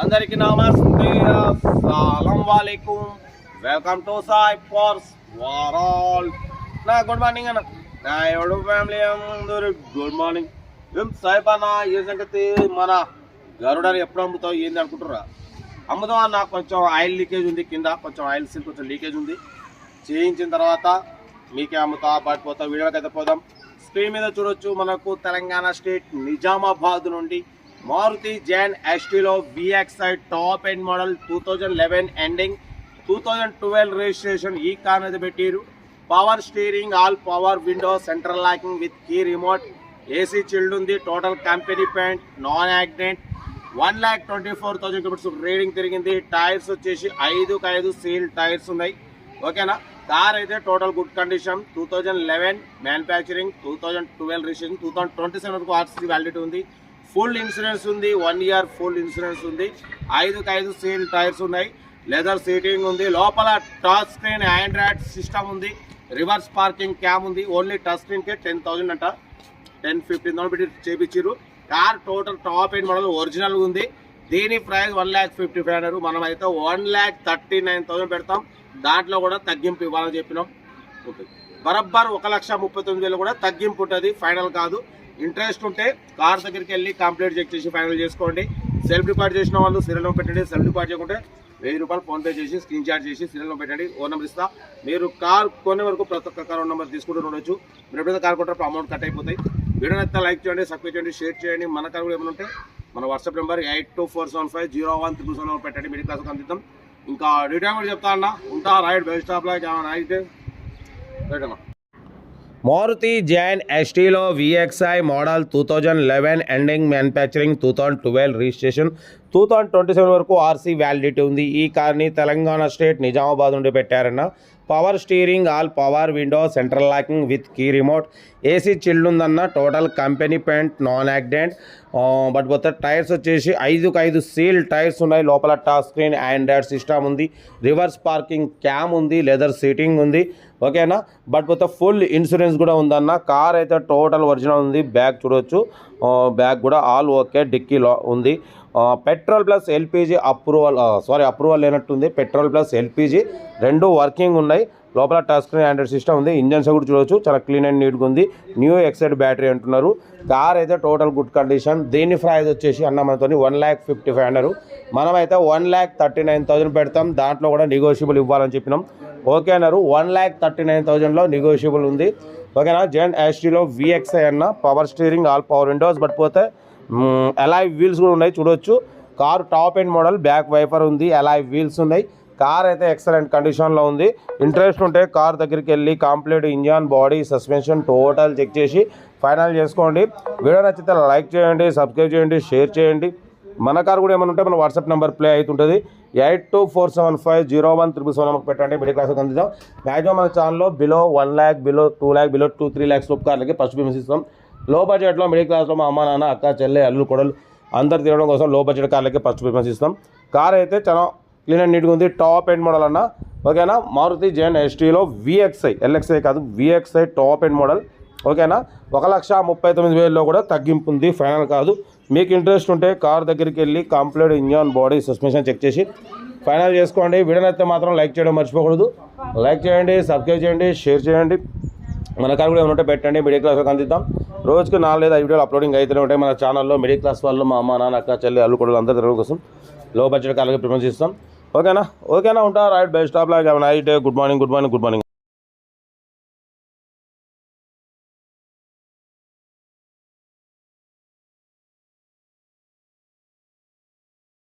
అందరికీ నమస్తే, అస్సలం వాలేకుం. వెల్కమ్ టు సాయి ఫార్స్ వారాల్. నా గుడ్ మార్నింగ్ అన్న, నా ఎవడు ఫ్యామిలీ అందరూ గుడ్ మార్నింగ్. ఏం సాయిబ్ అన్న, ఏ సంగతి? మన గరుడని ఎప్పుడు అమ్ముతావు ఏంది అనుకుంటురా? అమ్ముదాం అన్న, కొంచెం ఆయిల్ లీకేజ్ ఉంది, కింద కొంచెం ఆయిల్ సీల్ కొంచెం లీకేజ్ ఉంది. చేయించిన తర్వాత మీకే అమ్ముతా పడిపోతా. వీడియోకి అయితే పోదాం. స్క్రీన్ మీద చూడొచ్చు, మనకు తెలంగాణ స్టేట్ నిజామాబాద్ నుండి మారుతి జాన్ ఎస్టీలో VXi top end model 2011 ending 2012 registration ఈ కార్ అనేది పెట్టారు. Power steering, all power window, central locking with key remote, AC chilled ఉంది. Total company paint, non accident. 1,24,000 kilometers reading తిరిగింది. టైర్స్ వచ్చేసి 5 సీల్ టైర్స్ ఉన్నాయి. ఓకేనా? కార్ అయితే total good condition. 2011 manufacturing, 2012 registration, 2027 వరకు ఆర్సీ వ్యాలిడిటీ ఉంది. ఫుల్ ఇన్సూరెన్స్ ఉంది, 1 year full insurance ఉంది. 5 సీల్ టైర్స్ ఉన్నాయి. లెదర్ సీటింగ్ ఉంది. లోపల టచ్ స్క్రీన్ ఆండ్రాయిడ్ సిస్టమ్ ఉంది. రివర్స్ పార్కింగ్ క్యామ్ ఉంది. ఓన్లీ టచ్ స్క్రీన్కే 10,000 అంట, 10-15,000 పెట్టి చేపించారు. Car total top end model original ఉంది. దీని ప్రైస్ 1,55,000. మనం అయితే 1,39,000 పెడతాం. దాంట్లో కూడా తగ్గింపు ఇవ్వాలని చెప్పినాం. బరబ్బర్ 1,39,000 కూడా తగ్గింపు ఉంటుంది, ఫైనల్ కాదు. ఇంట్రెస్ట్ ఉంటే కార్ దగ్గరికి వెళ్ళి కంప్లీట్ చెక్ చేసి ఫైనల్ చేసుకోండి. సెల్ఫ్ డిపాజిట్ చేసిన వాళ్ళు సీరియల్ పెట్టండి. సెల్ఫ్ డిపాజిట్ చేయకుంటే 1000 రూపాయలు ఫోన్పే చేసి స్క్రీన్ షాట్ చేసి సీరియల్ పెట్టండి. ఓన్ నెంబర్ ఇస్తా. మీరు కార్ కొనే వరకు ప్రతి ఒక్క కార్ నెంబర్ తీసుకుంటూ ఉండొచ్చు. మీరు ఎప్పుడైతే కార్ కొంటారో అమౌంట్ కట్ అయిపోతాయి. వీడియోని అయితే లైక్ చేయండి, సబ్స్క్రైబ్ చేయండి, షేర్ చేయండి. మన కార్ కూడా ఏమైనా ఉంటే మన వాట్సాప్ నెంబర్ 8247501377 పెట్టండి. మిడిల్ క్లాస్కి అందిద్దాం. ఇంకా డీటెయిల్ కూడా చెప్తా అన్న. ఉంటా రైట్ బెస్ట్ స్టాప్లో అయితే రైట్ అన్న. మారుతి జాన్ ఎస్టీలో VXi model 2011 ending manufacturing, 2012 registration, 2027 వరకు ఆర్సీ వ్యాలిడిటీ ఉంది. ఈ కార్ని తెలంగాణ స్టేట్ నిజామాబాద్ నుండి పెట్టారన్న. Power steering, all power window, central locking with key remote, AC chilled ఉందన్న. Total company paint, non accident. But కొత్త టైర్స్ వచ్చేసి 5 సీల్ టైర్స్ ఉన్నాయి. లోపల టచ్ స్క్రీన్ ఆండ్రాయిడ్ సిస్టమ్ ఉంది. రివర్స్ పార్కింగ్ క్యామ్ ఉంది. లెదర్ సీటింగ్ ఉంది. ఓకేనా? బట్ కొత్త ఫుల్ ఇన్సూరెన్స్ కూడా ఉందన్న. కార్ అయితే టోటల్ ఒరిజినల్ ఉంది. బ్యాగ్ చూడవచ్చు, బ్యాగ్ కూడా ఆల్ ఓకే. డిక్కీలో ఉంది. పెట్రోల్ ప్లస్ ఎల్పిజి అప్రూవల్ లేనట్టుంది. పెట్రోల్ ప్లస్ ఎల్పిజి రెండు వర్కింగ్ ఉన్నాయి. లోపల టచ్ స్క్రీన్ ఆండ్రాయిడ్ సిస్టమ్ ఉంది. ఇంజన్స్ కూడా చూడవచ్చు, చాలా క్లీన్ అండ్ నీట్గా ఉంది. న్యూ ఎక్సైడ్ బ్యాటరీ అంటున్నారు. కార్ అయితే టోటల్ గుడ్ కండిషన్. దీని ప్రైస్ వచ్చేసి అన్న మనతో 1,55,000 అన్నారు. మనమైతే 1,39,000 పెడతాం. దాంట్లో కూడా నెగోషియబుల్ ఇవ్వాలని చెప్పినాం. ఓకే అన్నారు. 1,39,000లో నెగోషియబుల్ ఉంది. ఓకేనా? జాన్ ఎస్టీలో VXi అన్న. Power steering, all power windows. But పోతే అలాయ్ వీల్స్ కూడా ఉన్నాయి, చూడవచ్చు. Car top end model, back wiper ఉంది, అలాయ్ వీల్స్ ఉన్నాయి. కార్ అయితే ఎక్సలెంట్ కండిషన్లో ఉంది. ఇంట్రెస్ట్ ఉంటే కార్ దగ్గరికి వెళ్ళి complete engine, body, suspension total check చేసి ఫైనల్ చేసుకోండి. వీడియో నచ్చితే లైక్ చేయండి, సబ్స్క్రైబ్ చేయండి, షేర్ చేయండి. మన కార్ కూడా ఏమైనా ఉంటే మన వాట్సాప్ నెంబర్ ప్లే అవుతుంటుంది. 8247501377 పెట్టండి. Middle class అందిద్దాం. మ్యాక్సిమం మన ఛానల్లో below 1 lakh, below 2 lakh, below 2-3 lakhs లోపు కార్లకి ఫస్ట్ పేమెంట్ ఇస్తాం. లో బడ్జెట్లో మిడిల్ క్లాస్లో మా అమ్మ నాన్న, అక్క, చెల్లె, అల్లు, కొడలు అందరు తిరగడం కోసం లో బడ్జెట్ కార్లకి ఫస్ట్ ప్రిఫరెన్స్ ఇస్తాం. కార్ అయితే చాలా క్లీన్ అండ్ నీట్గా ఉంది. టాప్ ఎండ్ మోడల్ అన్న. ఓకేనా? మారుతి జాన్ ఎస్టీలో VXi, LXi కాదు, VXi టాప్ ఎండ్ మోడల్. ఓకేనా? 1,39,000లో కూడా తగ్గింపు ఉంది, ఫైనల్ కాదు. మీకు ఇంట్రెస్ట్ ఉంటే కార్ దగ్గరికి వెళ్ళి complete engine, body, suspension check చేసి ఫైనల్ చేసుకోండి. వీడియోని అయితే మాత్రం లైక్ చేయడం మర్చిపోకూడదు. లైక్ చేయండి, సబ్స్క్రైబ్ చేయండి, షేర్ చేయండి. మన కార్ కూడా ఏమైనా పెట్టండి. మిడిల్ క్లాస్లో అందిద్దాం. రోజుకి 4 లేదా 5 వీడియోలు అప్లోడింగ్ అయితేనే ఉంటాయి మన ఛానల్లో. మిడిల్ క్లాస్ వాళ్ళు, మా అమ్మ నాన్న, అక్క, చెల్లి, అల్లు, కొడుకు అందరూ తిరగడం కోసం లో బడ్జెట్ కార్లకి ప్రిఫరెన్స్ ఇస్తాం. ఓకేనా? ఉంటా రైట్ బెస్ట్ స్టాప్ లాగా. Good morning.